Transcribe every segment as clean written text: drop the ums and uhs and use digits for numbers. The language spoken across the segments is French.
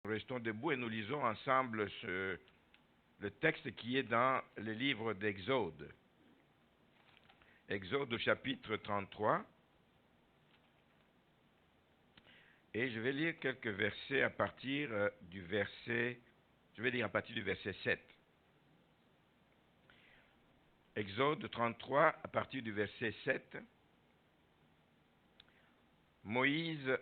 Restons debout et nous lisons ensemble le texte qui est dans le livre d'Exode. Exode au chapitre 33. Et je vais lire quelques versets à partir du verset, je vais lire à partir du verset 7. Exode 33 à partir du verset 7. Moïse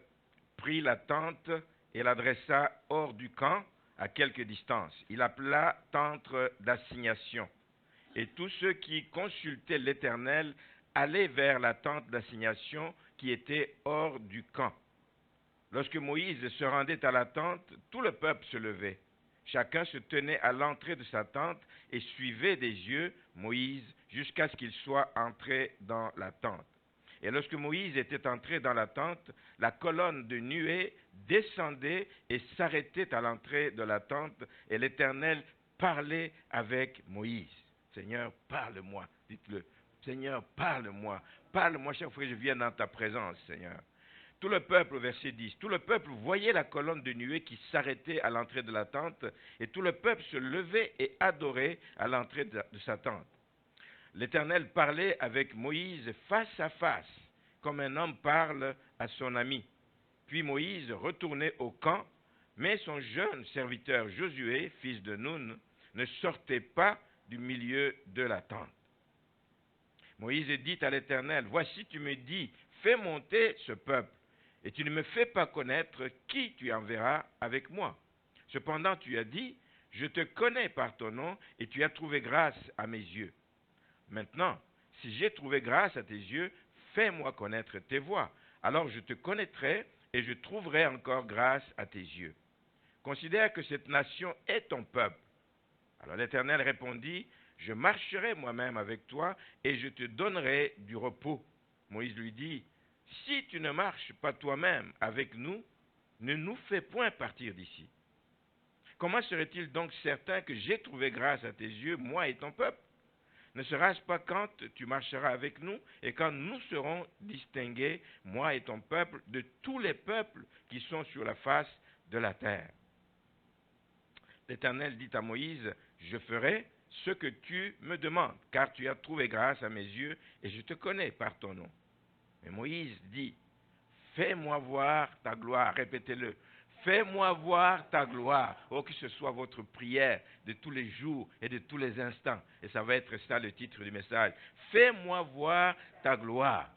prit la tente et l'adressa hors du camp à quelque distance. Il appela tente d'assignation. Et tous ceux qui consultaient l'Éternel allaient vers la tente d'assignation qui était hors du camp. Lorsque Moïse se rendait à la tente, tout le peuple se levait. Chacun se tenait à l'entrée de sa tente et suivait des yeux Moïse jusqu'à ce qu'il soit entré dans la tente. Et lorsque Moïse était entré dans la tente, la colonne de nuée descendait et s'arrêtait à l'entrée de la tente, et l'Éternel parlait avec Moïse. Seigneur, parle-moi, dites-le. Seigneur, parle-moi. Parle-moi chaque fois que je viens dans ta présence, Seigneur. Tout le peuple, verset 10, tout le peuple voyait la colonne de nuée qui s'arrêtait à l'entrée de la tente, et tout le peuple se levait et adorait à l'entrée de sa tente. L'Éternel parlait avec Moïse face à face, comme un homme parle à son ami. Puis Moïse retournait au camp, mais son jeune serviteur Josué, fils de Nun, ne sortait pas du milieu de la tente. Moïse dit à l'Éternel, « Voici, tu me dis, fais monter ce peuple, et tu ne me fais pas connaître qui tu enverras avec moi. Cependant, tu as dit, je te connais par ton nom, et tu as trouvé grâce à mes yeux. Maintenant, si j'ai trouvé grâce à tes yeux, fais-moi connaître tes voies. Alors je te connaîtrai et je trouverai encore grâce à tes yeux. Considère que cette nation est ton peuple. » Alors l'Éternel répondit, « Je marcherai moi-même avec toi et je te donnerai du repos. » Moïse lui dit, « Si tu ne marches pas toi-même avec nous, ne nous fais point partir d'ici. Comment serait-il donc certain que j'ai trouvé grâce à tes yeux, moi et ton peuple? Ne sera-ce pas quand tu marcheras avec nous et quand nous serons distingués, moi et ton peuple, de tous les peuples qui sont sur la face de la terre? » L'Éternel dit à Moïse, « Je ferai ce que tu me demandes, car tu as trouvé grâce à mes yeux et je te connais par ton nom. » Mais Moïse dit, « Fais-moi voir ta gloire. » Répétez-le. Fais-moi voir ta gloire. Oh, que ce soit votre prière de tous les jours et de tous les instants. Et ça va être ça le titre du message. Fais-moi voir ta gloire.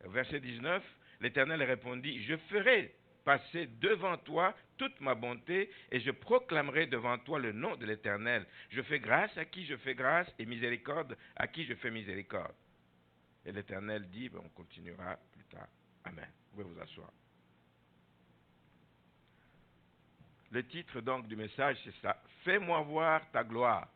Verset 19, l'Éternel répondit, je ferai passer devant toi toute ma bonté et je proclamerai devant toi le nom de l'Éternel. Je fais grâce à qui je fais grâce et miséricorde à qui je fais miséricorde. Et l'Éternel dit, on continuera plus tard. Amen. Vous pouvez vous asseoir. Le titre donc du message, c'est ça. Fais-moi voir ta gloire.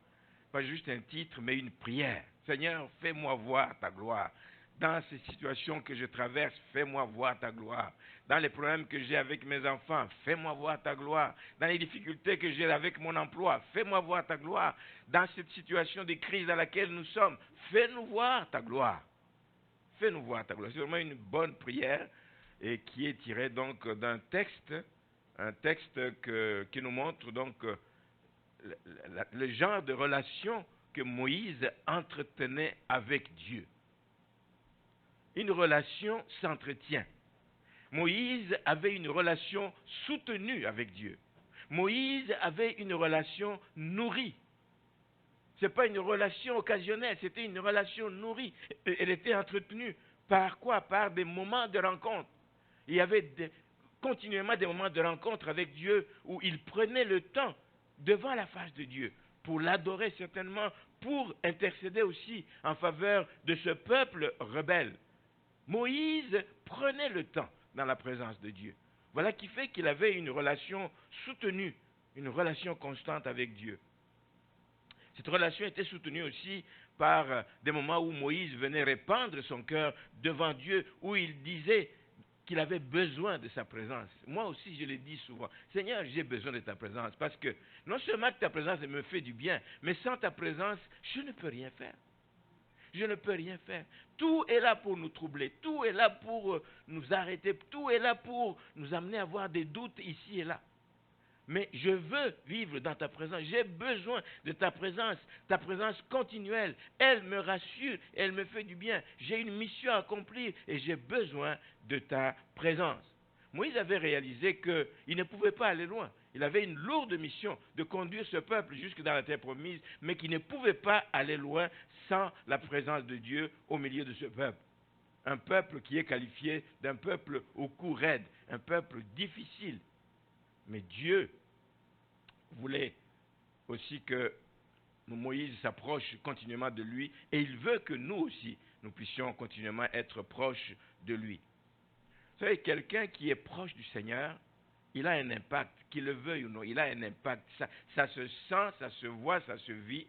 Pas juste un titre, mais une prière. Seigneur, fais-moi voir ta gloire. Dans ces situations que je traverse, fais-moi voir ta gloire. Dans les problèmes que j'ai avec mes enfants, fais-moi voir ta gloire. Dans les difficultés que j'ai avec mon emploi, fais-moi voir ta gloire. Dans cette situation de crise dans laquelle nous sommes, fais-nous voir ta gloire. Fais-nous voir ta gloire. C'est vraiment une bonne prière et qui est tirée donc d'un texte. Un texte qui nous montre donc le genre de relation que Moïse entretenait avec Dieu. Une relation s'entretient. Moïse avait une relation soutenue avec Dieu. Moïse avait une relation nourrie. Ce n'est pas une relation occasionnelle, c'était une relation nourrie. Elle était entretenue par quoi? Par des moments de rencontre. Il y avait continuellement des moments de rencontre avec Dieu où il prenait le temps devant la face de Dieu pour l'adorer certainement, pour intercéder aussi en faveur de ce peuple rebelle. Moïse prenait le temps dans la présence de Dieu. Voilà qui fait qu'il avait une relation soutenue, une relation constante avec Dieu. Cette relation était soutenue aussi par des moments où Moïse venait répandre son cœur devant Dieu, où il disait qu'il avait besoin de sa présence. Moi aussi, je le dis souvent, Seigneur, j'ai besoin de ta présence, parce que non seulement que ta présence me fait du bien, mais sans ta présence, je ne peux rien faire. Je ne peux rien faire. Tout est là pour nous troubler, tout est là pour nous arrêter, tout est là pour nous amener à avoir des doutes ici et là. Mais je veux vivre dans ta présence. J'ai besoin de ta présence continuelle. Elle me rassure, elle me fait du bien. J'ai une mission à accomplir et j'ai besoin de ta présence. Moïse avait réalisé qu'il ne pouvait pas aller loin. Il avait une lourde mission de conduire ce peuple jusque dans la terre promise, mais qu'il ne pouvait pas aller loin sans la présence de Dieu au milieu de ce peuple. Un peuple qui est qualifié d'un peuple au cou raide, un peuple difficile. Mais Dieu voulait aussi que Moïse s'approche continuellement de lui et il veut que nous aussi, nous puissions continuellement être proches de lui. Vous savez, quelqu'un qui est proche du Seigneur, il a un impact, qu'il le veuille ou non, il a un impact. Ça se sent, ça se voit, ça se vit.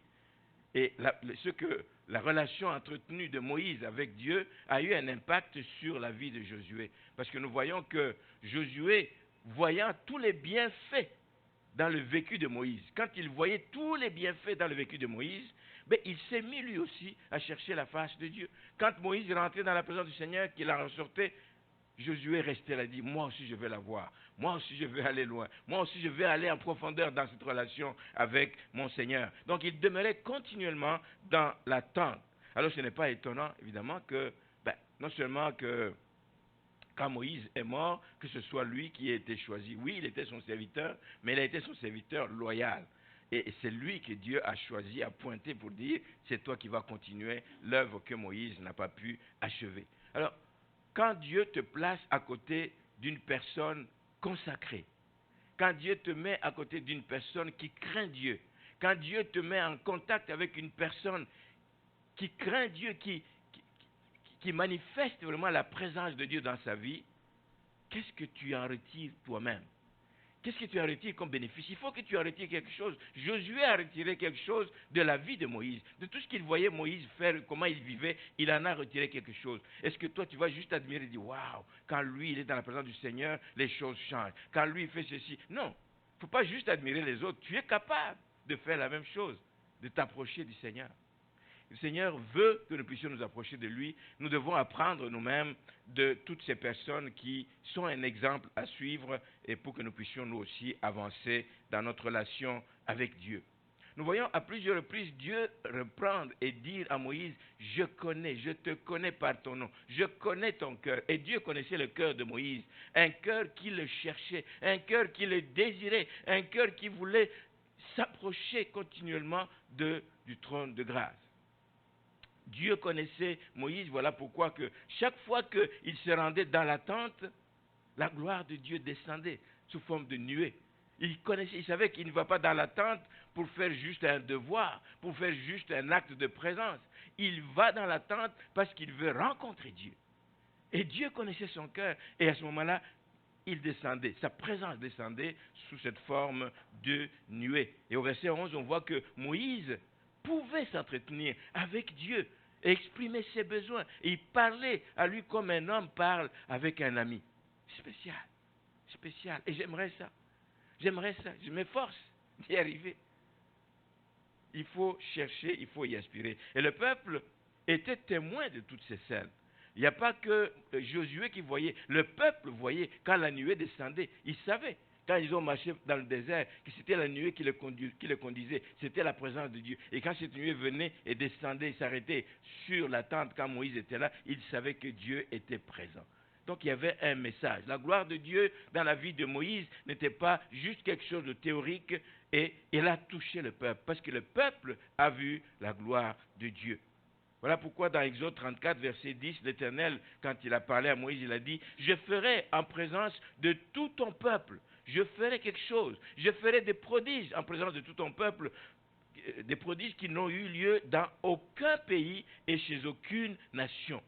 Et la relation entretenue de Moïse avec Dieu a eu un impact sur la vie de Josué. Parce que nous voyons que Josué, voyant tous les bienfaits dans le vécu de Moïse, quand il voyait tous les bienfaits dans le vécu de Moïse, il s'est mis lui aussi à chercher la face de Dieu. Quand Moïse rentrait dans la présence du Seigneur, qu'il en ressortait, Josué restait là et dit, moi aussi je vais la voir, moi aussi je vais aller loin, moi aussi je vais aller en profondeur dans cette relation avec mon Seigneur. Donc il demeurait continuellement dans l'attente. Alors ce n'est pas étonnant évidemment que, non seulement que quand Moïse est mort, que ce soit lui qui ait été choisi. Oui, il était son serviteur, mais il a été son serviteur loyal. Et c'est lui que Dieu a choisi, a pointé pour dire, c'est toi qui vas continuer l'œuvre que Moïse n'a pas pu achever. Alors, quand Dieu te place à côté d'une personne consacrée, quand Dieu te met à côté d'une personne qui craint Dieu, quand Dieu te met en contact avec une personne qui craint Dieu, qui manifeste vraiment la présence de Dieu dans sa vie, qu'est-ce que tu en retires toi-même? Qu'est-ce que tu en retires comme bénéfice? Il faut que tu en retires quelque chose. Josué a retiré quelque chose de la vie de Moïse. De tout ce qu'il voyait Moïse faire, comment il vivait, il en a retiré quelque chose. Est-ce que toi, tu vas juste admirer et dire, waouh, quand lui, il est dans la présence du Seigneur, les choses changent. Quand lui, il fait ceci. Non, il ne faut pas juste admirer les autres. Tu es capable de faire la même chose, de t'approcher du Seigneur. Le Seigneur veut que nous puissions nous approcher de lui. Nous devons apprendre nous-mêmes de toutes ces personnes qui sont un exemple à suivre et pour que nous puissions nous aussi avancer dans notre relation avec Dieu. Nous voyons à plusieurs reprises Dieu reprendre et dire à Moïse, je te connais par ton nom, je connais ton cœur. Et Dieu connaissait le cœur de Moïse, un cœur qui le cherchait, un cœur qui le désirait, un cœur qui voulait s'approcher continuellement du trône de grâce. Dieu connaissait Moïse, voilà pourquoi que chaque fois qu'il se rendait dans la tente, la gloire de Dieu descendait sous forme de nuée. Il savait qu'il ne va pas dans la tente pour faire juste un devoir, pour faire juste un acte de présence. Il va dans la tente parce qu'il veut rencontrer Dieu. Et Dieu connaissait son cœur, et à ce moment-là, il descendait, sa présence descendait sous cette forme de nuée. Et au verset 11, on voit que Moïse pouvait s'entretenir avec Dieu et exprimer ses besoins. Et il parlait à lui comme un homme parle avec un ami. Spécial, spécial. Et j'aimerais ça. Je m'efforce d'y arriver. Il faut chercher, il faut y aspirer. Et le peuple était témoin de toutes ces scènes. Il n'y a pas que Josué qui voyait. Le peuple voyait quand la nuée descendait. Il savait. Quand ils ont marché dans le désert, que c'était la nuée qui le conduisait, c'était la présence de Dieu. Et quand cette nuée venait et descendait, s'arrêtait sur la tente quand Moïse était là, ils savaient que Dieu était présent. Donc il y avait un message. La gloire de Dieu dans la vie de Moïse n'était pas juste quelque chose de théorique, et elle a touché le peuple, parce que le peuple a vu la gloire de Dieu. Voilà pourquoi dans Exode 34, verset 10, l'Éternel, quand il a parlé à Moïse, il a dit, « Je ferai en présence de tout ton peuple, je ferai quelque chose, je ferai des prodiges en présence de tout ton peuple, des prodiges qui n'ont eu lieu dans aucun pays et chez aucune nation.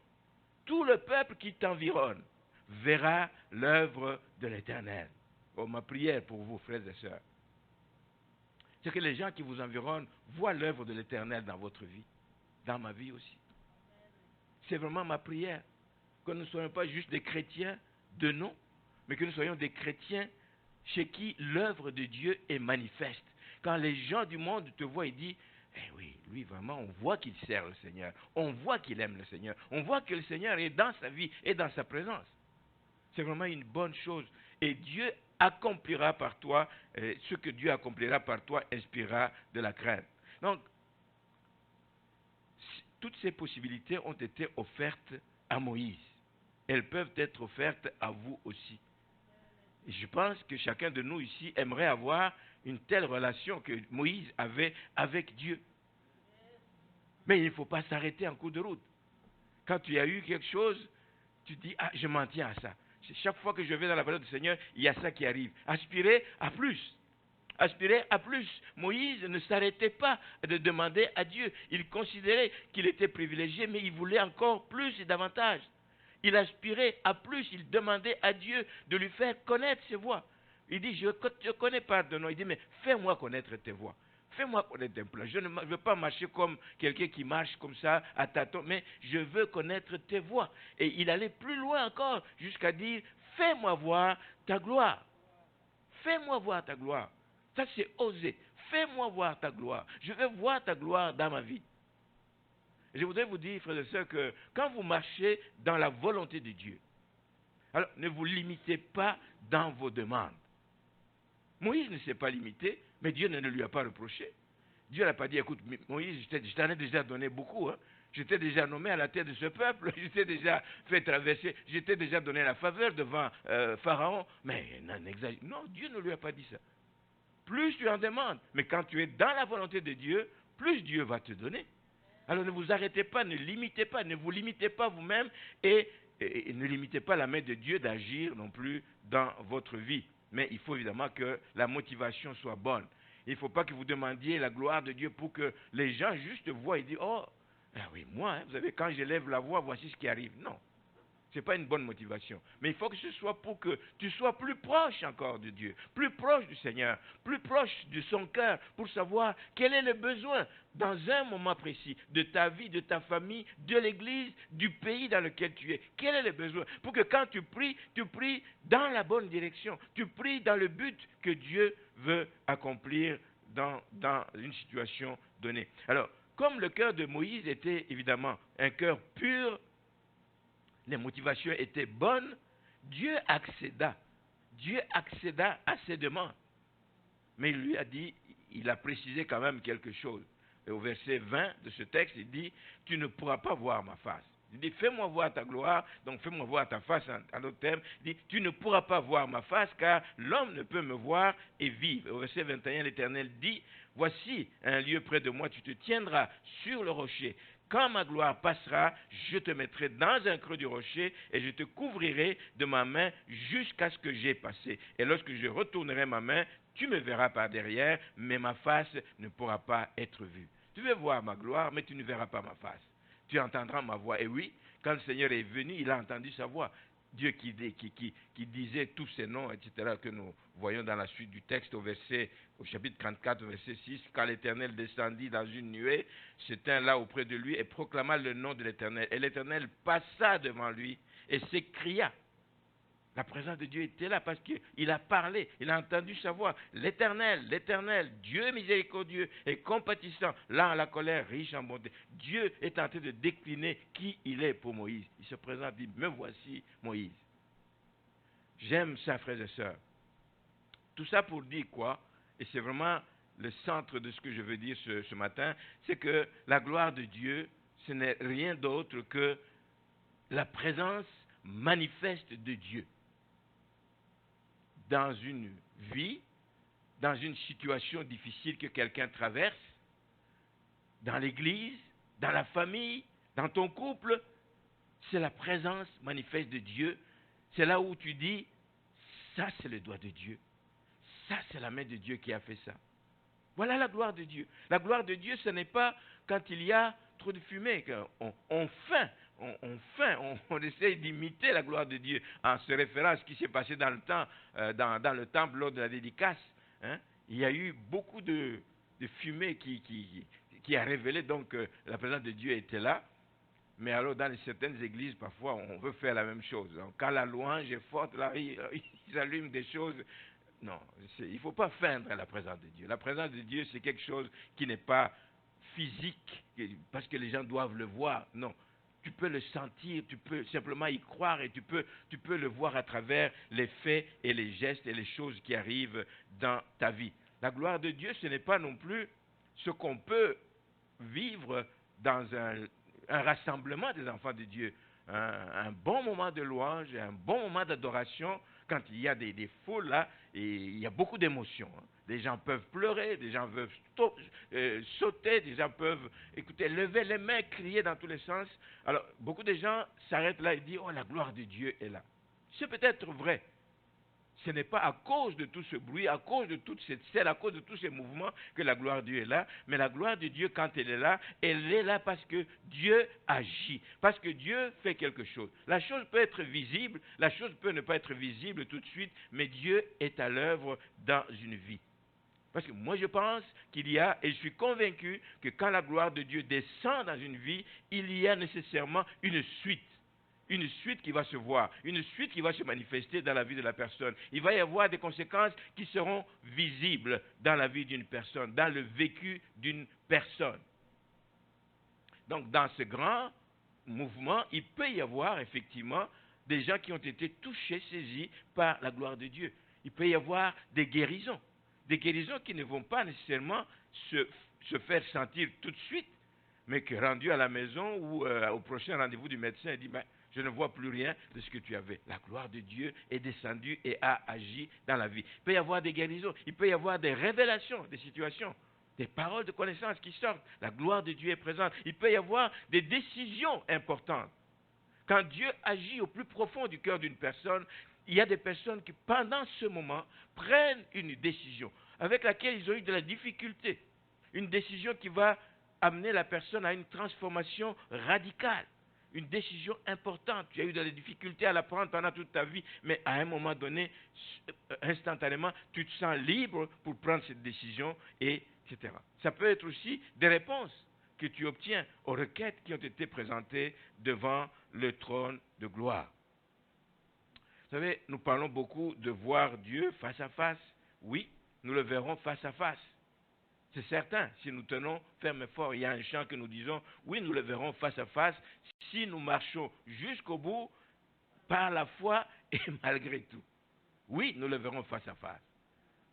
Tout le peuple qui t'environne verra l'œuvre de l'Éternel. » Oh, ma prière pour vous, frères et sœurs, c'est que les gens qui vous environnent voient l'œuvre de l'Éternel dans votre vie, dans ma vie aussi. C'est vraiment ma prière, que nous ne soyons pas juste des chrétiens de nom, mais que nous soyons des chrétiens chez qui l'œuvre de Dieu est manifeste. Quand les gens du monde te voient et disent, eh oui, lui vraiment, on voit qu'il sert le Seigneur, on voit qu'il aime le Seigneur, on voit que le Seigneur est dans sa vie et dans sa présence. C'est vraiment une bonne chose. Et Dieu accomplira par toi, ce que Dieu accomplira par toi inspirera de la crainte. Donc, toutes ces possibilités ont été offertes à Moïse. Elles peuvent être offertes à vous aussi. Et je pense que chacun de nous ici aimerait avoir une telle relation que Moïse avait avec Dieu. Mais il ne faut pas s'arrêter en cours de route. Quand tu as eu quelque chose, tu dis, ah, je m'en tiens à ça. Chaque fois que je vais dans la parole du Seigneur, il y a ça qui arrive. Aspirer à plus. Aspirer à plus. Moïse ne s'arrêtait pas de demander à Dieu. Il considérait qu'il était privilégié, mais il voulait encore plus et davantage. Il aspirait à plus. Il demandait à Dieu de lui faire connaître ses voies. Il dit, je ne connais pas de nom. Il dit, mais fais-moi connaître tes voies. Fais-moi connaître tes plans. Je ne veux pas marcher comme quelqu'un qui marche comme ça à tâtons, mais je veux connaître tes voies. Et il allait plus loin encore jusqu'à dire, fais-moi voir ta gloire. Fais-moi voir ta gloire. Ça, c'est oser. Fais-moi voir ta gloire. Je veux voir ta gloire dans ma vie. Et je voudrais vous dire, frères et sœurs, que quand vous marchez dans la volonté de Dieu, alors ne vous limitez pas dans vos demandes. Moïse ne s'est pas limité, mais Dieu ne lui a pas reproché. Dieu n'a pas dit, écoute, Moïse, je t'en ai déjà donné beaucoup. Hein. Je t'ai déjà nommé à la tête de ce peuple. Je t'ai déjà fait traverser. Je t'ai déjà donné la faveur devant Pharaon. Mais non, Dieu ne lui a pas dit ça. Plus tu en demandes. Mais quand tu es dans la volonté de Dieu, plus Dieu va te donner. Alors ne vous arrêtez pas, ne limitez pas, ne vous limitez pas vous-même et ne limitez pas la main de Dieu d'agir non plus dans votre vie. Mais il faut évidemment que la motivation soit bonne. Il ne faut pas que vous demandiez la gloire de Dieu pour que les gens juste voient et disent, oh, ah oui, moi, hein, vous savez, quand je lève la voix, voici ce qui arrive. Non, ce n'est pas une bonne motivation. Mais il faut que ce soit pour que tu sois plus proche encore de Dieu, plus proche du Seigneur, plus proche de son cœur, pour savoir quel est le besoin dans un moment précis de ta vie, de ta famille, de l'église, du pays dans lequel tu es. Quel est le besoin? Pour que quand tu pries dans la bonne direction. Tu pries dans le but que Dieu veut accomplir dans une situation donnée. Alors, comme le cœur de Moïse était évidemment un cœur pur, les motivations étaient bonnes, Dieu accéda à ses demandes. Mais il lui a dit, il a précisé quand même quelque chose. Et au verset 20 de ce texte, il dit, tu ne pourras pas voir ma face. Il dit, fais-moi voir ta gloire, donc fais-moi voir ta face en d'autres termes. Il dit, tu ne pourras pas voir ma face, car l'homme ne peut me voir et vivre. Au verset 21, l'Éternel dit, voici un lieu près de moi, tu te tiendras sur le rocher. Quand ma gloire passera, je te mettrai dans un creux du rocher et je te couvrirai de ma main jusqu'à ce que j'aie passé. Et lorsque je retournerai ma main, tu me verras par derrière, mais ma face ne pourra pas être vue. Tu veux voir ma gloire, mais tu ne verras pas ma face. Tu entendras ma voix. Et oui, quand le Seigneur est venu, il a entendu sa voix. Dieu qui disait tous ces noms, etc., que nous voyons dans la suite du texte au chapitre 34, verset 6, quand l'Éternel descendit dans une nuée, se tint là auprès de lui et proclama le nom de l'Éternel. Et l'Éternel passa devant lui et s'écria. La présence de Dieu était là parce qu'il a parlé, il a entendu sa voix. L'Éternel, Dieu miséricordieux et compatissant, lent à la colère, riche en bonté. Dieu est en train de décliner qui il est pour Moïse. Il se présente, il dit, me voici Moïse. J'aime ça, frères et sœurs. Tout ça pour dire quoi? Et c'est vraiment le centre de ce que je veux dire ce matin, c'est que la gloire de Dieu, ce n'est rien d'autre que la présence manifeste de Dieu dans une vie, dans une situation difficile que quelqu'un traverse, dans l'église, dans la famille, dans ton couple. C'est la présence manifeste de Dieu. C'est là où tu dis, ça c'est le doigt de Dieu. Ça c'est la main de Dieu qui a fait ça. Voilà la gloire de Dieu. La gloire de Dieu, ce n'est pas quand il y a trop de fumée, qu'on feint. On essaie d'imiter la gloire de Dieu en se référant à ce qui s'est passé dans le temps, dans le temple lors de la dédicace. Hein. Il y a eu beaucoup de fumée qui a révélé donc que la présence de Dieu était là. Mais alors dans certaines églises, parfois, on veut faire la même chose. Donc, quand la louange est forte, là, ils allument des choses. Non, il ne faut pas feindre la présence de Dieu. La présence de Dieu, c'est quelque chose qui n'est pas physique, parce que les gens doivent le voir. Non. tu peux le sentir, tu peux simplement y croire et tu peux le voir à travers les faits et les gestes et les choses qui arrivent dans ta vie. La gloire de Dieu, ce n'est pas non plus ce qu'on peut vivre dans un rassemblement des enfants de Dieu. Un bon moment de louange, un bon moment d'adoration, quand il y a des foules là, et il y a beaucoup d'émotions. Des gens peuvent pleurer, des gens peuvent sauter, des gens peuvent, écoutez, lever les mains, crier dans tous les sens. Alors, beaucoup de gens s'arrêtent là et disent, oh, la gloire de Dieu est là. C'est peut-être vrai. Ce n'est pas à cause de tout ce bruit, à cause de toute cette scène, à cause de tous ces mouvements que la gloire de Dieu est là. Mais la gloire de Dieu, quand elle est là parce que Dieu agit, parce que Dieu fait quelque chose. La chose peut être visible, la chose peut ne pas être visible tout de suite, mais Dieu est à l'œuvre dans une vie. Parce que moi je pense qu'il y a, et je suis convaincu que quand la gloire de Dieu descend dans une vie, il y a nécessairement une suite. Une suite qui va se voir, une suite qui va se manifester dans la vie de la personne. Il va y avoir des conséquences qui seront visibles dans la vie d'une personne, dans le vécu d'une personne. Donc, dans ce grand mouvement, il peut y avoir effectivement des gens qui ont été touchés, saisis par la gloire de Dieu. Il peut y avoir des guérisons qui ne vont pas nécessairement se faire sentir tout de suite, mais que rendu à la maison ou au prochain rendez-vous du médecin, il dit, ben, je ne vois plus rien de ce que tu avais. La gloire de Dieu est descendue et a agi dans la vie. Il peut y avoir des guérisons, il peut y avoir des révélations, des situations, des paroles de connaissance qui sortent. La gloire de Dieu est présente. Il peut y avoir des décisions importantes. Quand Dieu agit au plus profond du cœur d'une personne, il y a des personnes qui, pendant ce moment, prennent une décision avec laquelle ils ont eu de la difficulté. Une décision qui va amener la personne à une transformation radicale. Une décision importante. Tu as eu de la difficulté à la prendre pendant toute ta vie, mais à un moment donné, instantanément, tu te sens libre pour prendre cette décision, etc. Ça peut être aussi des réponses que tu obtiens aux requêtes qui ont été présentées devant le trône de gloire. Vous savez, nous parlons beaucoup de voir Dieu face à face. Oui, nous le verrons face à face. C'est certain, si nous tenons ferme et fort, il y a un chant que nous disons, oui, nous le verrons face à face, si nous marchons jusqu'au bout, par la foi et malgré tout. Oui, nous le verrons face à face.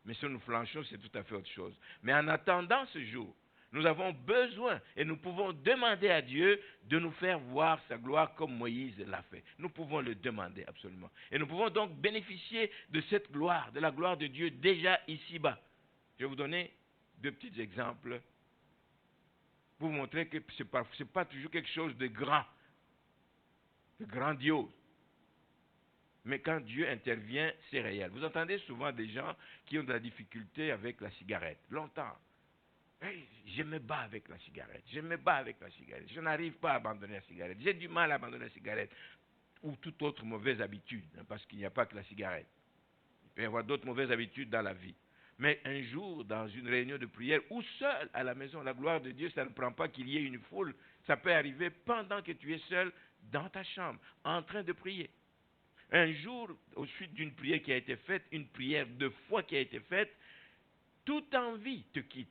Mais si nous flanchons, c'est tout à fait autre chose. Mais en attendant ce jour, nous avons besoin et nous pouvons demander à Dieu de nous faire voir sa gloire comme Moïse l'a fait. Nous pouvons le demander absolument. Et nous pouvons donc bénéficier de cette gloire, de la gloire de Dieu déjà ici-bas. Je vais vous donner deux petits exemples pour vous montrer que ce n'est pas toujours quelque chose de grand, de grandiose. Mais quand Dieu intervient, c'est réel. Vous entendez souvent des gens qui ont de la difficulté avec la cigarette. Longtemps. Hey, je me bats avec la cigarette. Je me bats avec la cigarette. Je n'arrive pas à abandonner la cigarette. J'ai du mal à abandonner la cigarette. Ou toute autre mauvaise habitude. Parce qu'il n'y a pas que la cigarette. Il peut y avoir d'autres mauvaises habitudes dans la vie. Mais un jour, dans une réunion de prière, ou seul à la maison, la gloire de Dieu, ça ne prend pas qu'il y ait une foule. Ça peut arriver pendant que tu es seul dans ta chambre, en train de prier. Un jour, au suite d'une prière qui a été faite, une prière de foi qui a été faite, toute envie te quitte.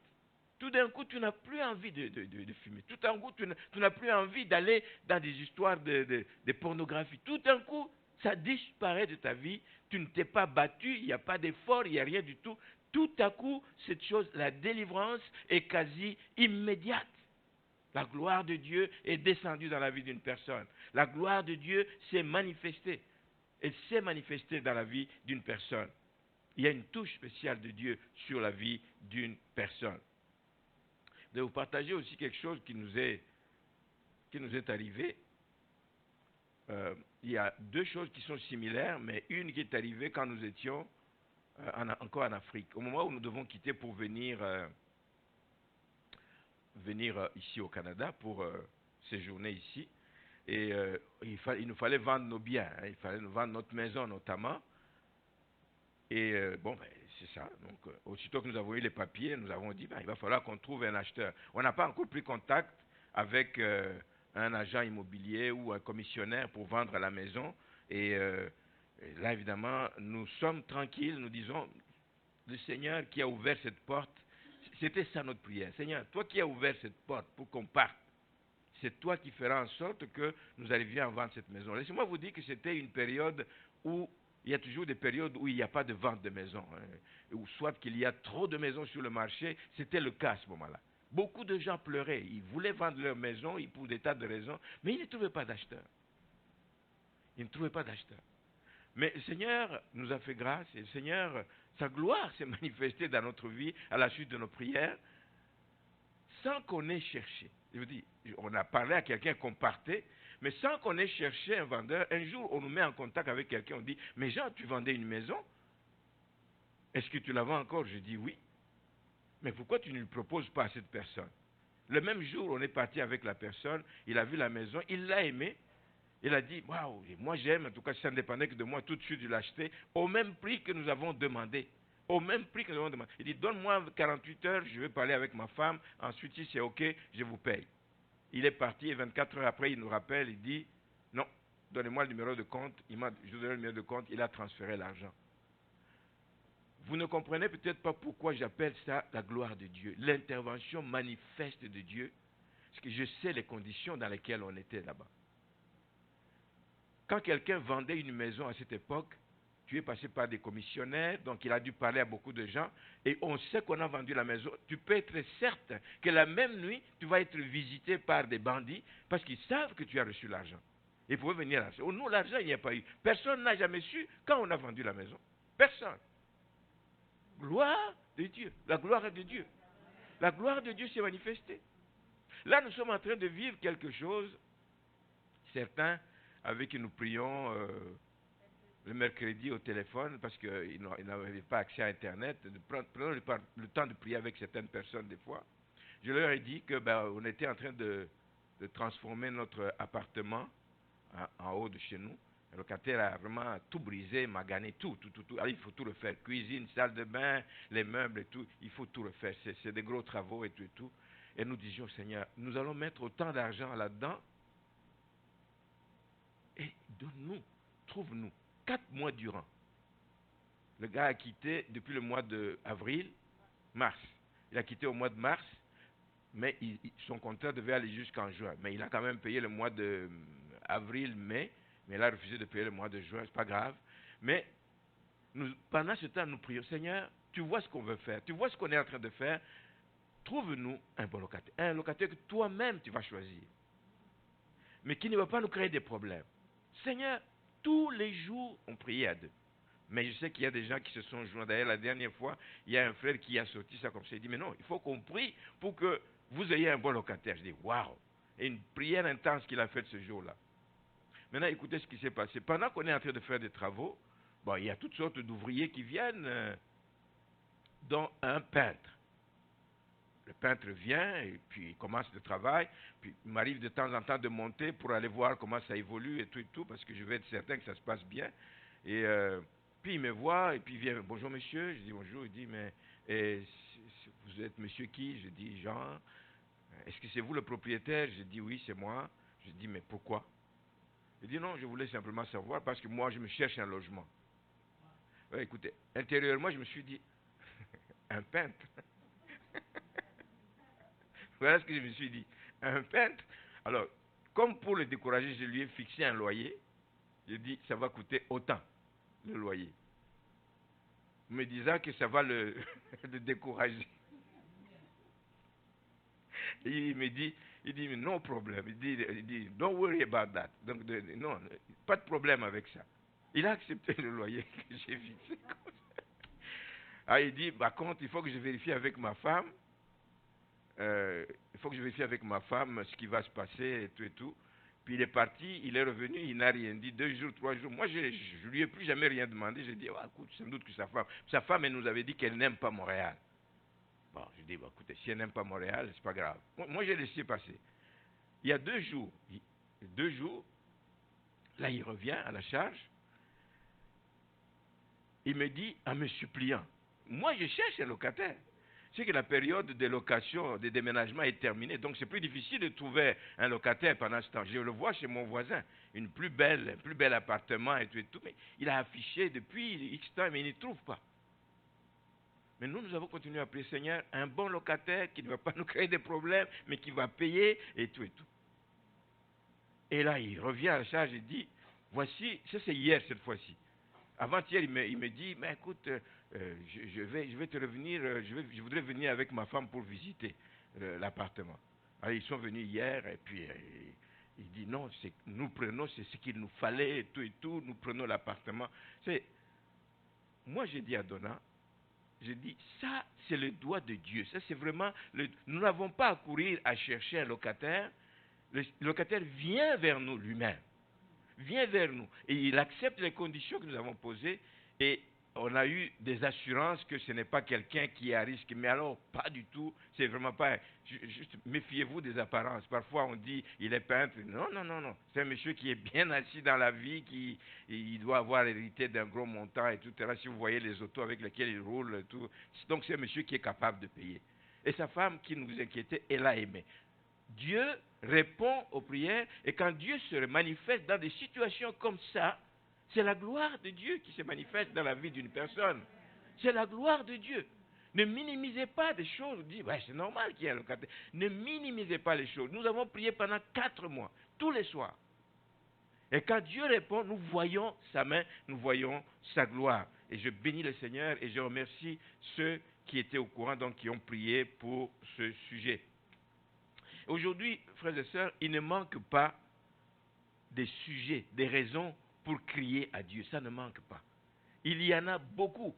Tout d'un coup, tu n'as plus envie de fumer. Tout d'un coup, tu n'as plus envie d'aller dans des histoires de pornographie. Tout d'un coup, ça disparaît de ta vie. Tu ne t'es pas battu, il n'y a pas d'effort, il n'y a rien du tout. Tout à coup, cette chose, la délivrance est quasi immédiate. La gloire de Dieu est descendue dans la vie d'une personne. La gloire de Dieu s'est manifestée. Elle s'est manifestée dans la vie d'une personne. Il y a une touche spéciale de Dieu sur la vie d'une personne. De vous partager aussi quelque chose qui nous est arrivé. Il y a deux choses qui sont similaires, mais une qui est arrivée quand nous étions encore en Afrique. Au moment où nous devons quitter pour venir ici au Canada, pour séjourner ici, et il nous fallait vendre nos biens, hein, il fallait nous vendre notre maison notamment. Et bon, ben, c'est ça. Donc, aussitôt que nous avons eu les papiers, nous avons dit, ben, il va falloir qu'on trouve un acheteur. On n'a pas encore pris contact avec un agent immobilier ou un commissionnaire pour vendre la maison. Et là, évidemment, nous sommes tranquilles. Nous disons, le Seigneur qui a ouvert cette porte, c'était ça notre prière. Seigneur, toi qui as ouvert cette porte pour qu'on parte, c'est toi qui feras en sorte que nous arrivions à vendre cette maison. Laissez-moi vous dire que c'était une période où il y a toujours des périodes où il n'y a pas de vente de maison, ou soit qu'il y a trop de maisons sur le marché. C'était le cas à ce moment-là. Beaucoup de gens pleuraient. Ils voulaient vendre leur maison pour des tas de raisons, mais ils ne trouvaient pas d'acheteurs. Ils ne trouvaient pas d'acheteurs. Mais le Seigneur nous a fait grâce et le Seigneur, sa gloire s'est manifestée dans notre vie à la suite de nos prières sans qu'on ait cherché. Je vous dis, on a parlé à quelqu'un qu'on partait, mais sans qu'on ait cherché un vendeur. Un jour, on nous met en contact avec quelqu'un, on dit, mais Jean, tu vendais une maison? Est-ce que tu la vends encore? Je dis oui. Mais pourquoi tu ne le proposes pas à cette personne? Le même jour, on est parti avec la personne, il a vu la maison, il l'a aimée. Il a dit, waouh, moi j'aime, en tout cas, ça ne dépendait que de moi, tout de suite je l'ai acheté, au même prix que nous avons demandé. Au même prix que nous avons demandé. Il dit, donne-moi 48 heures, je vais parler avec ma femme, ensuite si c'est ok, je vous paye. Il est parti et 24 heures après, il nous rappelle, il dit, non, donnez-moi le numéro de compte, je vous donne le numéro de compte, il a transféré l'argent. Vous ne comprenez peut-être pas pourquoi j'appelle ça la gloire de Dieu, l'intervention manifeste de Dieu, parce que je sais les conditions dans lesquelles on était là-bas. Quand quelqu'un vendait une maison à cette époque, tu es passé par des commissionnaires, donc il a dû parler à beaucoup de gens, et on sait qu'on a vendu la maison. Tu peux être certain que la même nuit, tu vas être visité par des bandits, parce qu'ils savent que tu as reçu l'argent. Ils pouvaient venir là. Nous, l'argent, il n'y a pas eu. Personne n'a jamais su quand on a vendu la maison. Personne. Gloire de Dieu. La gloire de Dieu. La gloire de Dieu s'est manifestée. Là, nous sommes en train de vivre quelque chose. Certains avec qui nous prions le mercredi au téléphone parce qu'ils n'avaient pas accès à Internet. Prenons le temps de prier avec certaines personnes des fois. Je leur ai dit que on était en train de transformer notre appartement en haut de chez nous. Le locataire a vraiment tout brisé, m'a gagné tout. Alors, il faut tout refaire. Cuisine, salle de bain, les meubles et tout. Il faut tout refaire. C'est des gros travaux et tout. Et nous disions, Seigneur, nous allons mettre autant d'argent là-dedans. Et donne-nous, trouve-nous, 4 mois durant. Le gars a quitté depuis le mois d'avril, mars. Il a quitté au mois de mars, mais son contrat devait aller jusqu'en juin. Mais il a quand même payé le mois d'avril, mai, mais il a refusé de payer le mois de juin, c'est pas grave. Mais pendant ce temps, nous prions, Seigneur, tu vois ce qu'on veut faire, tu vois ce qu'on est en train de faire, trouve-nous un bon locataire. Un locataire que toi-même tu vas choisir, mais qui ne va pas nous créer des problèmes. Seigneur, tous les jours, on priait à deux. Mais je sais qu'il y a des gens qui se sont joints. D'ailleurs, la dernière fois, il y a un frère qui a sorti ça comme ça. Il dit, mais non, il faut qu'on prie pour que vous ayez un bon locataire. Je dis, waouh! Et une prière intense qu'il a faite ce jour-là. Maintenant, écoutez ce qui s'est passé. Pendant qu'on est en train de faire des travaux, il y a toutes sortes d'ouvriers qui viennent, dont un peintre. Le peintre vient et puis il commence le travail. Puis il m'arrive de temps en temps de monter pour aller voir comment ça évolue et tout, parce que je veux être certain que ça se passe bien. Et puis il me voit et puis il vient, bonjour monsieur. Je dis bonjour. Il dit, mais vous êtes monsieur qui? Je dis Jean. Est-ce que c'est vous le propriétaire? Je dis oui, c'est moi. Je dis, mais pourquoi? Il dit non, je voulais simplement savoir parce que moi je me cherche un logement. Écoutez, intérieurement je me suis dit, un peintre. Voilà ce que je me suis dit. Un peintre. Alors, comme pour le décourager, je lui ai fixé un loyer. Je dis, ça va coûter autant, le loyer. Me disant que ça va le décourager. Et il me dit, mais no problème. Il dit, don't worry about that. Donc, non, pas de problème avec ça. Il a accepté le loyer que j'ai fixé. Ah, il dit, par contre, il faut que je vérifie avec ma femme. Il faut que je vérifie avec ma femme ce qui va se passer et tout. Puis il est parti, il est revenu, il n'a rien dit. 2 jours, 3 jours. Moi, je ne lui ai plus jamais rien demandé. J'ai dit, écoute, sans doute que sa femme, elle nous avait dit qu'elle n'aime pas Montréal. Bon, je dis, écoutez, si elle n'aime pas Montréal, c'est pas grave. Moi, j'ai laissé passer. Il y a 2 jours, là, il revient à la charge. Il me dit, en me suppliant, moi, je cherche un locataire. C'est que la période de location, de déménagement est terminée. Donc, c'est plus difficile de trouver un locataire pendant ce temps. Je le vois chez mon voisin, un plus bel appartement et tout. Mais il a affiché depuis X temps, mais il ne trouve pas. Mais nous avons continué à prier, Seigneur, un bon locataire qui ne va pas nous créer des problèmes, mais qui va payer et tout. Et là, il revient à la charge et dit, voici, ça c'est hier cette fois-ci. Avant-hier, il me dit, mais écoute, je vais te revenir, je voudrais venir avec ma femme pour visiter l'appartement. Alors, ils sont venus hier et puis il dit, non, nous prenons, c'est ce qu'il nous fallait et tout, nous prenons l'appartement. Moi, j'ai dit à Donna, j'ai dit, ça, c'est le doigt de Dieu. Ça, c'est vraiment, nous n'avons pas à courir à chercher un locataire. Le locataire vient vers nous lui-même. Vient vers nous. Et il accepte les conditions que nous avons posées. Et on a eu des assurances que ce n'est pas quelqu'un qui est à risque. Mais alors, pas du tout. C'est vraiment pas... Juste méfiez-vous des apparences. Parfois, on dit, il est peintre. Non, non, non, non. C'est un monsieur qui est bien assis dans la vie, il doit avoir hérité d'un gros montant, etc. Si vous voyez les autos avec lesquelles il roule, tout. Donc, c'est un monsieur qui est capable de payer. Et sa femme qui nous inquiétait, elle a aimé. Dieu répond aux prières, et quand Dieu se manifeste dans des situations comme ça, c'est la gloire de Dieu qui se manifeste dans la vie d'une personne. C'est la gloire de Dieu. Ne minimisez pas des choses. Dites, ouais, c'est normal qu'il y ait un locataire. Ne minimisez pas les choses. Nous avons prié pendant 4 mois, tous les soirs. Et quand Dieu répond, nous voyons sa main, nous voyons sa gloire. Et je bénis le Seigneur et je remercie ceux qui étaient au courant, donc qui ont prié pour ce sujet. Aujourd'hui, frères et sœurs, il ne manque pas des sujets, des raisons pour crier à Dieu. Ça ne manque pas. Il y en a beaucoup.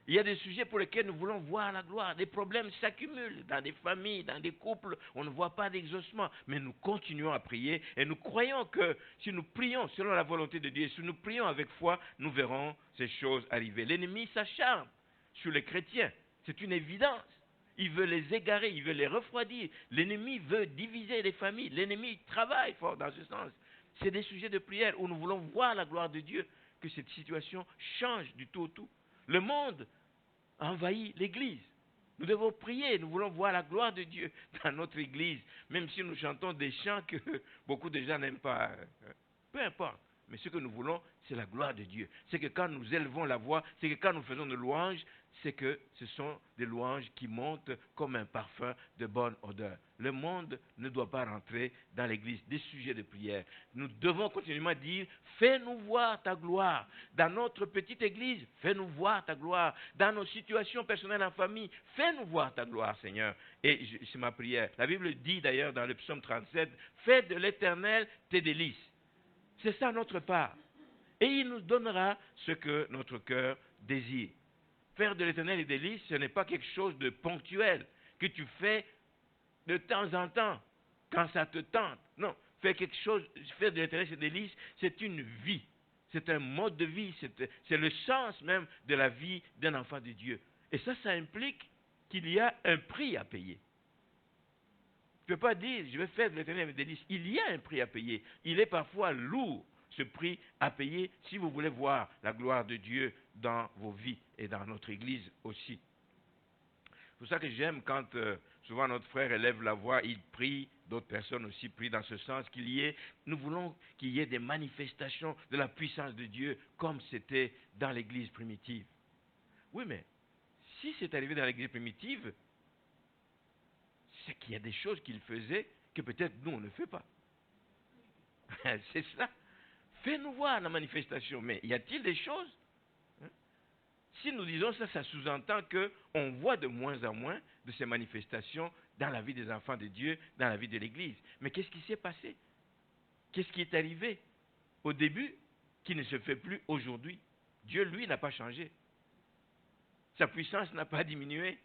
Il y a des sujets pour lesquels nous voulons voir la gloire. Des problèmes s'accumulent dans des familles, dans des couples. On ne voit pas d'exaucement. Mais nous continuons à prier et nous croyons que si nous prions selon la volonté de Dieu, si nous prions avec foi, nous verrons ces choses arriver. L'ennemi s'acharne sur les chrétiens. C'est une évidence. Il veut les égarer, il veut les refroidir. L'ennemi veut diviser les familles. L'ennemi travaille fort dans ce sens. C'est des sujets de prière où nous voulons voir la gloire de Dieu, que cette situation change du tout au tout. Le monde envahit l'Église. Nous devons prier, nous voulons voir la gloire de Dieu dans notre Église, même si nous chantons des chants que beaucoup de gens n'aiment pas. Peu importe. Mais ce que nous voulons, c'est la gloire de Dieu. C'est que quand nous élevons la voix, c'est que quand nous faisons de louanges, c'est que ce sont des louanges qui montent comme un parfum de bonne odeur. Le monde ne doit pas rentrer dans l'église des sujets de prière. Nous devons continuellement dire, fais-nous voir ta gloire. Dans notre petite église, fais-nous voir ta gloire. Dans nos situations personnelles en famille, fais-nous voir ta gloire, Seigneur. Et c'est ma prière. La Bible dit d'ailleurs dans le psaume 37, fais de l'Éternel tes délices. C'est ça notre part. Et il nous donnera ce que notre cœur désire. Faire de l'Éternel des délices, ce n'est pas quelque chose de ponctuel, que tu fais de temps en temps, quand ça te tente. Non, faire de l'Éternel des délices, c'est une vie. C'est un mode de vie, c'est le sens même de la vie d'un enfant de Dieu. Et ça implique qu'il y a un prix à payer. Tu ne peux pas dire, je vais faire de l'Éternel des délices. Il y a un prix à payer. Il est parfois lourd, ce prix à payer, si vous voulez voir la gloire de Dieu dans vos vies et dans notre Église aussi. C'est pour ça que j'aime quand souvent notre frère élève la voix, il prie, d'autres personnes aussi prient dans ce sens, nous voulons qu'il y ait des manifestations de la puissance de Dieu comme c'était dans l'Église primitive. Oui, mais si c'est arrivé dans l'Église primitive, c'est qu'il y a des choses qu'il faisait que peut-être nous on ne fait pas. C'est ça. Fais-nous voir la manifestation. Mais y a-t-il des choses? Si nous disons ça, ça sous-entend qu'on voit de moins en moins de ces manifestations dans la vie des enfants de Dieu, dans la vie de l'Église. Mais qu'est-ce qui s'est passé? Qu'est-ce qui est arrivé au début qui ne se fait plus aujourd'hui? Dieu, lui, n'a pas changé. Sa puissance n'a pas diminué.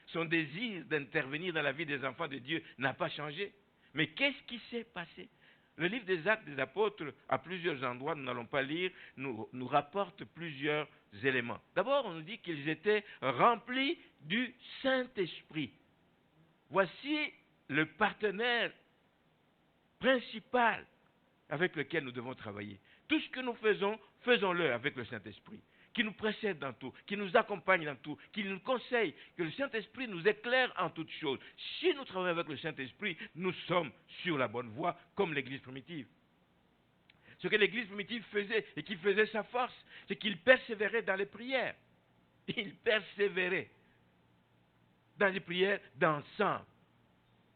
Son désir d'intervenir dans la vie des enfants de Dieu n'a pas changé. Mais qu'est-ce qui s'est passé? Le livre des Actes des Apôtres, à plusieurs endroits, nous n'allons pas lire, nous rapporte plusieurs éléments. D'abord, on nous dit qu'ils étaient remplis du Saint-Esprit. Voici le partenaire principal avec lequel nous devons travailler. Tout ce que nous faisons, faisons-le avec le Saint-Esprit, qui nous précède dans tout, qui nous accompagne dans tout, qui nous conseille, que le Saint-Esprit nous éclaire en toutes choses. Si nous travaillons avec le Saint-Esprit, nous sommes sur la bonne voie, comme l'Église primitive. Ce que l'Église primitive faisait, et qui faisait sa force, c'est qu'il persévérait dans les prières. Il persévérait dans les prières d'ensemble.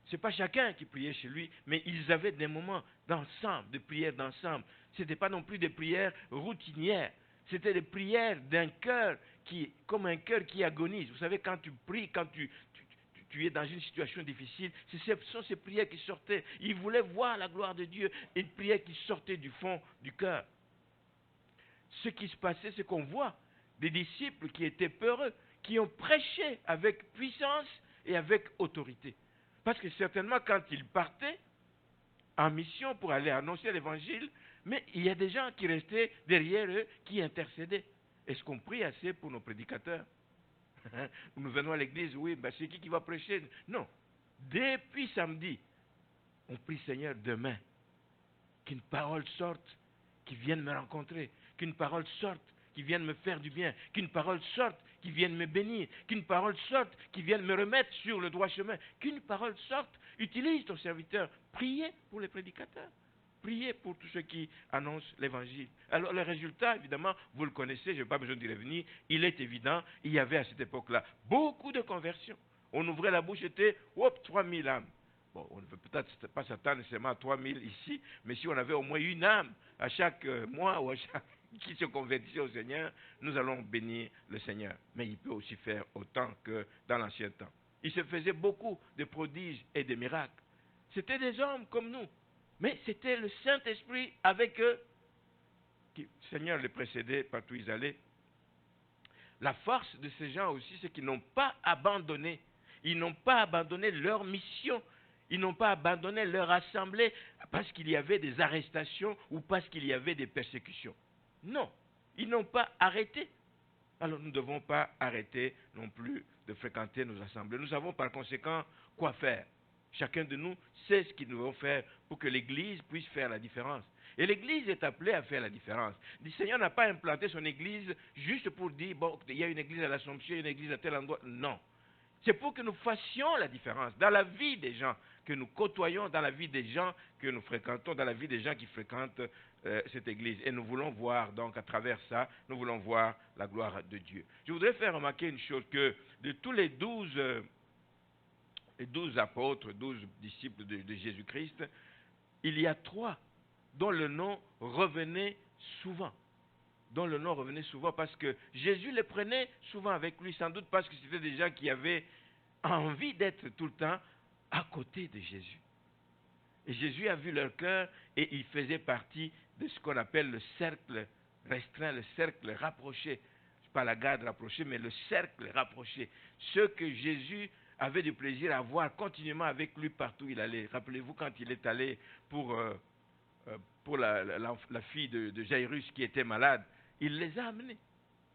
Ce n'est pas chacun qui priait chez lui, mais ils avaient des moments d'ensemble, de prières d'ensemble. Ce n'était pas non plus des prières routinières. C'était des prières d'un cœur comme un cœur qui agonise. Vous savez, quand tu pries, quand tu es dans une situation difficile, ce sont ces prières qui sortaient. Ils voulaient voir la gloire de Dieu, une prière qui sortait du fond du cœur. Ce qui se passait, c'est qu'on voit des disciples qui étaient peureux, qui ont prêché avec puissance et avec autorité. Parce que certainement, quand ils partaient en mission pour aller annoncer l'évangile, mais il y a des gens qui restaient derrière eux, qui intercédaient. Est-ce qu'on prie assez pour nos prédicateurs? Nous venons à l'église, oui, ben c'est qui va prêcher? Non. Depuis samedi, on prie Seigneur demain, qu'une parole sorte, qui vienne me rencontrer, qu'une parole sorte, qui vienne me faire du bien, qu'une parole sorte, qui vienne me bénir, qu'une parole sorte, qui vienne me remettre sur le droit chemin, qu'une parole sorte. Utilise ton serviteur. Priez pour les prédicateurs. Priez pour tous ceux qui annoncent l'évangile. Alors le résultat, évidemment, vous le connaissez, je n'ai pas besoin d'y revenir, il est évident, il y avait à cette époque-là beaucoup de conversions. On ouvrait la bouche, c'était, 3000 âmes. Bon, on ne peut peut-être pas s'attendre nécessairement à 3000 ici, mais si on avait au moins une âme à chaque mois ou à chaque qui se convertissait au Seigneur, nous allons bénir le Seigneur. Mais il peut aussi faire autant que dans l'ancien temps. Il se faisait beaucoup de prodiges et de miracles. C'était des hommes comme nous. Mais c'était le Saint-Esprit avec eux, qui, le Seigneur les précédait partout où ils allaient. La force de ces gens aussi, c'est qu'ils n'ont pas abandonné. Ils n'ont pas abandonné leur mission. Ils n'ont pas abandonné leur assemblée parce qu'il y avait des arrestations ou parce qu'il y avait des persécutions. Non, ils n'ont pas arrêté. Alors nous ne devons pas arrêter non plus de fréquenter nos assemblées. Nous savons par conséquent quoi faire. Chacun de nous sait ce qu'il nous devons faire pour que l'Église puisse faire la différence. Et l'Église est appelée à faire la différence. Le Seigneur n'a pas implanté son Église juste pour dire, bon, il y a une Église à l'Assomption, une Église à tel endroit. Non. C'est pour que nous fassions la différence dans la vie des gens que nous côtoyons, dans la vie des gens que nous fréquentons, dans la vie des gens qui fréquentent cette Église. Et nous voulons voir, donc, à travers ça, nous voulons voir la gloire de Dieu. Je voudrais faire remarquer une chose, que de tous les 12 apôtres, 12 disciples de Jésus-Christ, il y a 3 dont le nom revenait souvent. Dont le nom revenait souvent parce que Jésus les prenait souvent avec lui, sans doute parce que c'était des gens qui avaient envie d'être tout le temps à côté de Jésus. Et Jésus a vu leur cœur et il faisait partie de ce qu'on appelle le cercle restreint, le cercle rapproché. Pas la garde rapprochée, mais le cercle rapproché. Ceux que Jésus avait du plaisir à voir continuellement avec lui partout où il allait. Rappelez-vous quand il est allé pour la fille de Jairus qui était malade, il les a amenés.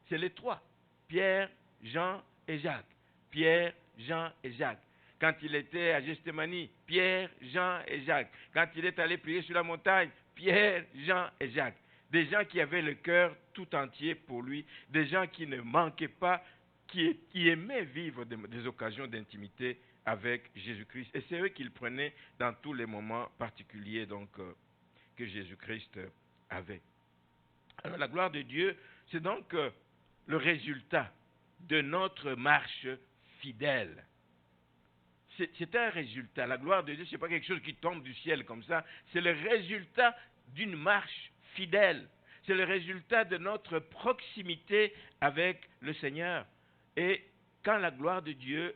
C'est les 3, Pierre, Jean et Jacques. Pierre, Jean et Jacques. Quand il était à Gethsémani, Pierre, Jean et Jacques. Quand il est allé prier sur la montagne, Pierre, Jean et Jacques. Des gens qui avaient le cœur tout entier pour lui, des gens qui ne manquaient pas, qui aimaient vivre des occasions d'intimité avec Jésus-Christ. Et c'est eux qu'il prenait dans tous les moments particuliers donc, que Jésus-Christ avait. Alors la gloire de Dieu, c'est donc le résultat de notre marche fidèle. C'est un résultat. La gloire de Dieu, ce n'est pas quelque chose qui tombe du ciel comme ça. C'est le résultat d'une marche fidèle. C'est le résultat de notre proximité avec le Seigneur. Et quand la gloire de Dieu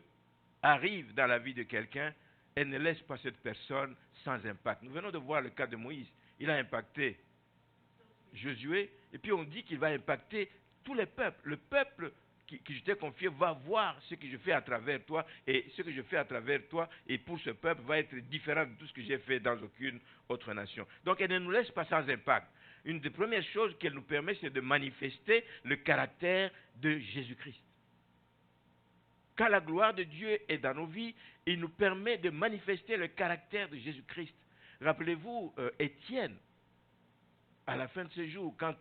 arrive dans la vie de quelqu'un, elle ne laisse pas cette personne sans impact. Nous venons de voir le cas de Moïse. Il a impacté Josué, et puis on dit qu'il va impacter tous les peuples. Le peuple qui je t'ai confié va voir ce que je fais à travers toi, et ce que je fais à travers toi, et pour ce peuple, va être différent de tout ce que j'ai fait dans aucune autre nation. Donc elle ne nous laisse pas sans impact. Une des premières choses qu'elle nous permet, c'est de manifester le caractère de Jésus-Christ. Quand la gloire de Dieu est dans nos vies, il nous permet de manifester le caractère de Jésus-Christ. Rappelez-vous, Étienne, à la fin de ce jour, quand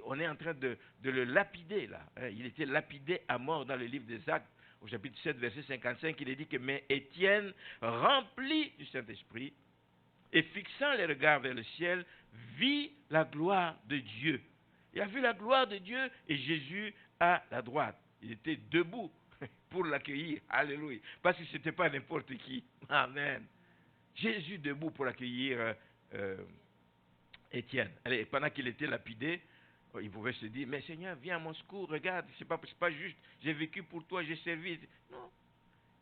on est en train de le lapider, là, il était lapidé à mort dans le livre des Actes, au chapitre 7, verset 55, il est dit que « Mais Étienne, rempli du Saint-Esprit, et fixant les regards vers le ciel, vit la gloire de Dieu. » Il a vu la gloire de Dieu et Jésus à la droite. Il était debout pour l'accueillir. Alléluia. Parce que ce n'était pas n'importe qui. Amen. Jésus debout pour accueillir Étienne. Allez, pendant qu'il était lapidé, il pouvait se dire, mais Seigneur, viens à mon secours, regarde, c'est pas juste, j'ai vécu pour toi, j'ai servi. Non.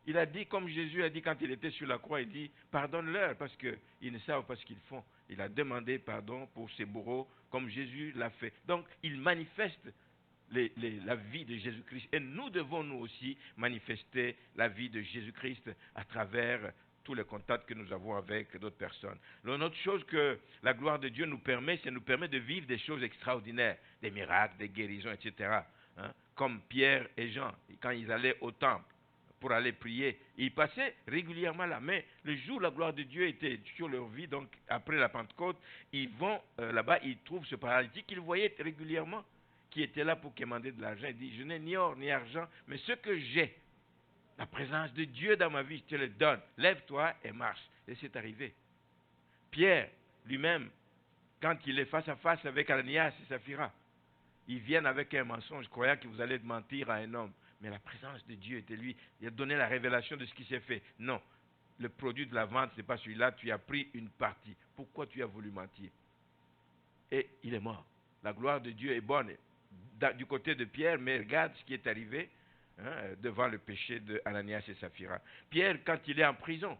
Il a dit, comme Jésus a dit quand il était sur la croix, il dit, pardonne-leur parce qu'ils ne savent pas ce qu'ils font. Il a demandé pardon pour ses bourreaux, comme Jésus l'a fait. Donc, il manifeste la vie de Jésus-Christ. Et nous devons, nous aussi, manifester la vie de Jésus-Christ à travers tous les contacts que nous avons avec d'autres personnes. L'autre chose que la gloire de Dieu nous permet, c'est nous permet de vivre des choses extraordinaires, des miracles, des guérisons, etc. Hein? Comme Pierre et Jean, quand ils allaient au temple pour aller prier, ils passaient régulièrement là. Mais le jour où la gloire de Dieu était sur leur vie, donc après la Pentecôte, ils vont là-bas, ils trouvent ce paralytique qu'ils voyaient régulièrement, qui était là pour commander de l'argent. Il dit, je n'ai ni or ni argent, mais ce que j'ai, la présence de Dieu dans ma vie, je te le donne. Lève-toi et marche. Et c'est arrivé. Pierre, lui-même, quand il est face à face avec Ananias et Saphira, ils viennent avec un mensonge, croyant que vous allez mentir à un homme. Mais la présence de Dieu était lui. Il a donné la révélation de ce qui s'est fait. Non, le produit de la vente, ce n'est pas celui-là. Tu as pris une partie. Pourquoi tu as voulu mentir? Et il est mort. La gloire de Dieu est bonne du côté de Pierre, mais regarde ce qui est arrivé devant le péché d'Ananias et Saphira. Pierre, quand il est en prison,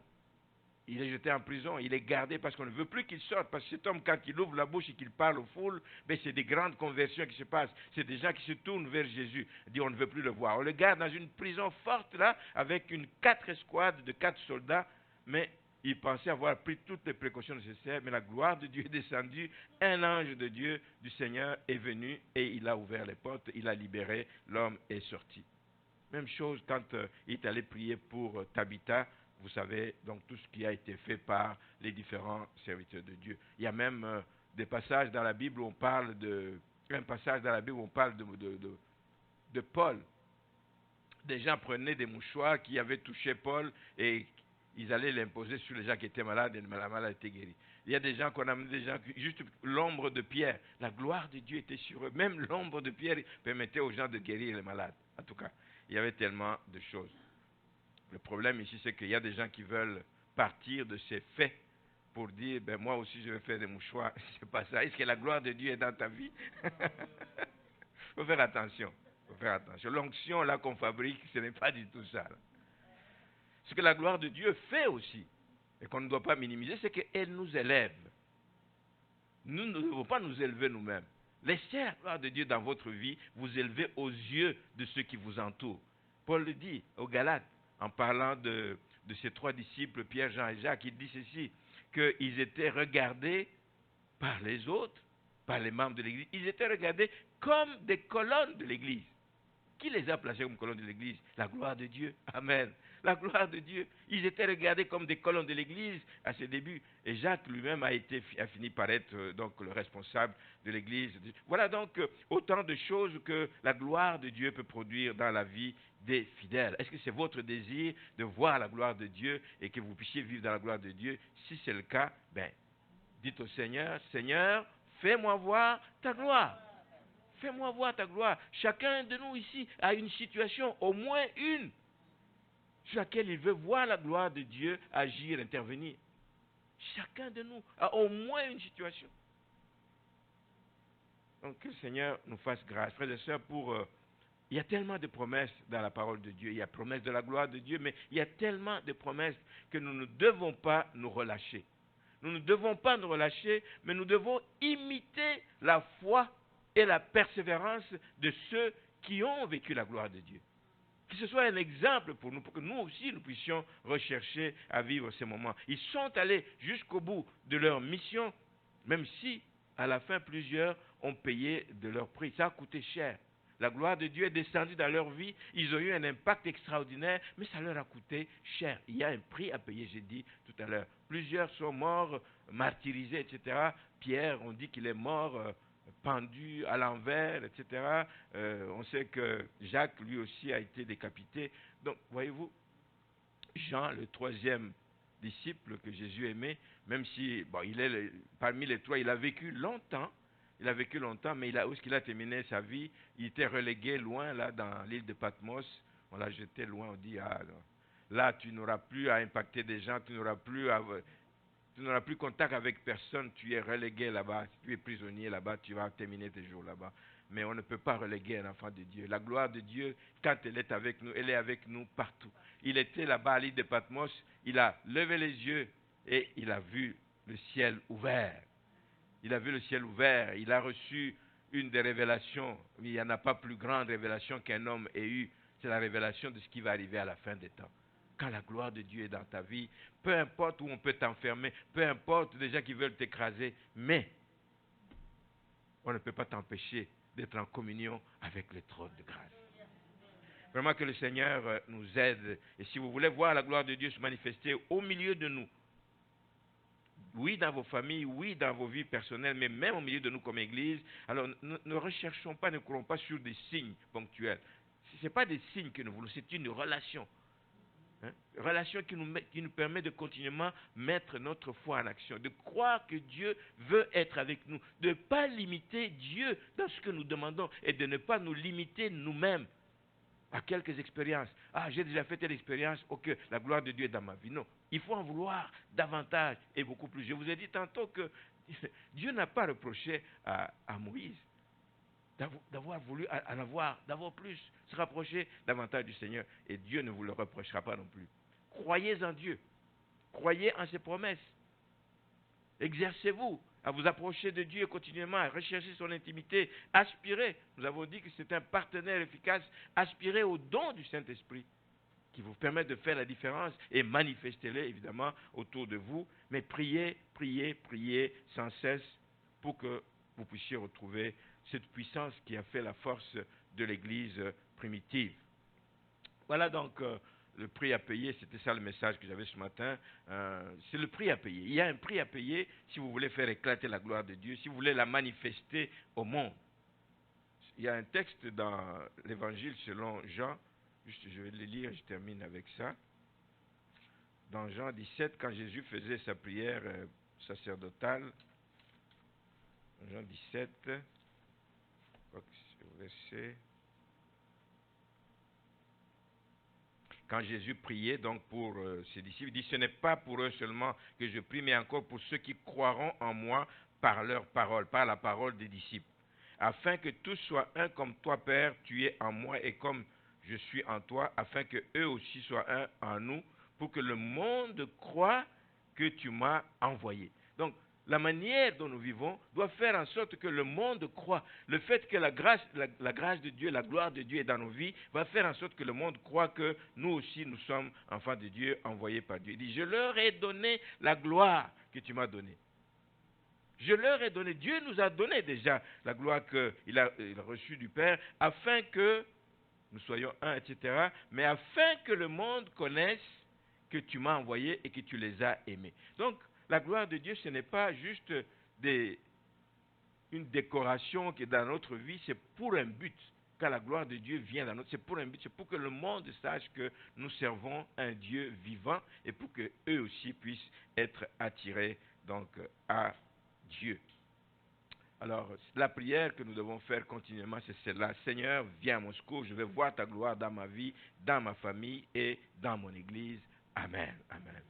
il est jeté en prison, il est gardé parce qu'on ne veut plus qu'il sorte. Parce que cet homme, quand il ouvre la bouche et qu'il parle aux foules, ben c'est des grandes conversions qui se passent. C'est des gens qui se tournent vers Jésus. On dit on ne veut plus le voir. On le garde dans une prison forte là, avec 4 escouades de 4 soldats, mais il pensait avoir pris toutes les précautions nécessaires, mais la gloire de Dieu est descendue. Un ange de Dieu, du Seigneur, est venu et il a ouvert les portes, il a libéré, l'homme est sorti. Même chose quand il est allé prier pour Tabitha. Vous savez, donc tout ce qui a été fait par les différents serviteurs de Dieu. Il y a même des passages dans la Bible où on parle un passage dans la Bible où on parle de Paul. Des gens prenaient des mouchoirs qui avaient touché Paul et ils allaient l'imposer sur les gens qui étaient malades et la malade était guérie. Il y a des gens qu'on amenait, des gens, juste l'ombre de Pierre. La gloire de Dieu était sur eux. Même l'ombre de Pierre permettait aux gens de guérir les malades. En tout cas, il y avait tellement de choses. Le problème ici, c'est qu'il y a des gens qui veulent partir de ces faits pour dire, ben moi aussi je vais faire des mouchoirs. C'est pas ça. Est-ce que la gloire de Dieu est dans ta vie? Il faut faire attention. Faut faire attention. L'onction là qu'on fabrique, ce n'est pas du tout ça. Là. Ce que la gloire de Dieu fait aussi, et qu'on ne doit pas minimiser, c'est qu'elle nous élève. Nous ne devons pas nous élever nous-mêmes. Laissez la gloire de Dieu dans votre vie vous élever aux yeux de ceux qui vous entourent. Paul le dit aux Galates, en parlant de ses 3 disciples, Pierre, Jean et Jacques, il dit ceci, qu'ils étaient regardés par les autres, par les membres de l'Église. Ils étaient regardés comme des colonnes de l'Église. Qui les a placés comme colonnes de l'Église? La gloire de Dieu. Amen. La gloire de Dieu. Ils étaient regardés comme des colonnes de l'Église à ses débuts. Et Jacques lui-même a fini par être donc le responsable de l'Église. Voilà donc autant de choses que la gloire de Dieu peut produire dans la vie des fidèles. Est-ce que c'est votre désir de voir la gloire de Dieu et que vous puissiez vivre dans la gloire de Dieu? Si c'est le cas, ben, dites au Seigneur, Seigneur, fais-moi voir ta gloire. Fais-moi voir ta gloire. Chacun de nous ici a une situation, au moins une, sur laquelle il veut voir la gloire de Dieu agir, intervenir. Chacun de nous a au moins une situation. Donc que le Seigneur nous fasse grâce. Frères et sœurs, il y a tellement de promesses dans la parole de Dieu. Il y a promesses de la gloire de Dieu, mais il y a tellement de promesses que nous ne devons pas nous relâcher. Nous ne devons pas nous relâcher, mais nous devons imiter la foi et la persévérance de ceux qui ont vécu la gloire de Dieu. Que ce soit un exemple pour nous, pour que nous aussi nous puissions rechercher à vivre ces moments. Ils sont allés jusqu'au bout de leur mission, même si à la fin plusieurs ont payé de leur prix. Ça a coûté cher. La gloire de Dieu est descendue dans leur vie. Ils ont eu un impact extraordinaire, mais ça leur a coûté cher. Il y a un prix à payer, j'ai dit tout à l'heure. Plusieurs sont morts, martyrisés, etc. Pierre, on dit qu'il est mort pendu à l'envers, etc. On sait que Jacques, lui aussi, a été décapité. Donc, voyez-vous, Jean, le 3e disciple que Jésus aimait, même si, bon, parmi les 3, il a vécu longtemps. Il a vécu longtemps, mais où est-ce qu'il a terminé sa vie? Il était relégué loin, là, dans l'île de Patmos. On l'a jeté loin, on dit, ah, là, tu n'auras plus à impacter des gens, tu n'auras plus à... Tu n'auras plus contact avec personne, tu es relégué là-bas, tu es prisonnier là-bas, tu vas terminer tes jours là-bas. Mais on ne peut pas reléguer un enfant de Dieu. La gloire de Dieu, quand elle est avec nous, elle est avec nous partout. Il était là-bas à l'île de Patmos, il a levé les yeux et il a vu le ciel ouvert. Il a vu le ciel ouvert, il a reçu une des révélations. Il n'y en a pas plus grande révélation qu'un homme ait eue. C'est la révélation de ce qui va arriver à la fin des temps. Quand la gloire de Dieu est dans ta vie, peu importe où on peut t'enfermer, peu importe les gens qui veulent t'écraser, mais on ne peut pas t'empêcher d'être en communion avec le trône de grâce. Vraiment que le Seigneur nous aide. Et si vous voulez voir la gloire de Dieu se manifester au milieu de nous, oui, dans vos familles, oui, dans vos vies personnelles, mais même au milieu de nous comme Église, alors ne recherchons pas, ne courons pas sur des signes ponctuels. Ce n'est pas des signes que nous voulons, c'est une relation. Relation qui nous permet de continuellement mettre notre foi en action, de croire que Dieu veut être avec nous, de ne pas limiter Dieu dans ce que nous demandons et de ne pas nous limiter nous-mêmes à quelques expériences. Ah, j'ai déjà fait telle expérience, ok, la gloire de Dieu est dans ma vie. Non, il faut en vouloir davantage et beaucoup plus. Je vous ai dit tantôt que Dieu n'a pas reproché à Moïse d'avoir voulu en avoir, d'avoir plus, se rapprocher davantage du Seigneur. Et Dieu ne vous le reprochera pas non plus. Croyez en Dieu. Croyez en ses promesses. Exercez-vous à vous approcher de Dieu continuellement, à rechercher son intimité. Aspirez. Nous avons dit que c'est un partenaire efficace. Aspirez au don du Saint-Esprit qui vous permet de faire la différence et manifestez-le évidemment autour de vous. Mais priez, priez, priez sans cesse pour que vous puissiez retrouver cette puissance qui a fait la force de l'Église primitive. Voilà donc le prix à payer, c'était ça le message que j'avais ce matin. C'est le prix à payer. Il y a un prix à payer si vous voulez faire éclater la gloire de Dieu, si vous voulez la manifester au monde. Il y a un texte dans l'Évangile selon Jean, juste je vais le lire, je termine avec ça. Dans Jean 17, quand Jésus faisait sa prière sacerdotale, Jean 17, verset. Quand Jésus priait donc pour ses disciples, il dit, ce n'est pas pour eux seulement que je prie, mais encore pour ceux qui croiront en moi par leur parole, par la parole des disciples, afin que tous soient un comme toi, Père, tu es en moi et comme je suis en toi, afin que eux aussi soient un en nous, pour que le monde croie que tu m'as envoyé. Donc, la manière dont nous vivons doit faire en sorte que le monde croit. Le fait que la grâce de Dieu, la gloire de Dieu est dans nos vies, va faire en sorte que le monde croit que nous aussi, nous sommes enfants de Dieu, envoyés par Dieu. Il dit, je leur ai donné la gloire que tu m'as donnée. Je leur ai donné, Dieu nous a donné déjà la gloire qu'il a reçue du Père, afin que nous soyons un, etc., mais afin que le monde connaisse que tu m'as envoyé et que tu les as aimés. Donc, la gloire de Dieu, ce n'est pas juste une décoration qui est dans notre vie, c'est pour un but. Quand la gloire de Dieu vient dans notre vie, c'est pour un but, c'est pour que le monde sache que nous servons un Dieu vivant et pour qu'eux aussi puissent être attirés donc, à Dieu. Alors, la prière que nous devons faire continuellement, c'est celle-là. Seigneur, viens à mon secours, je veux voir ta gloire dans ma vie, dans ma famille et dans mon Église. Amen. Amen.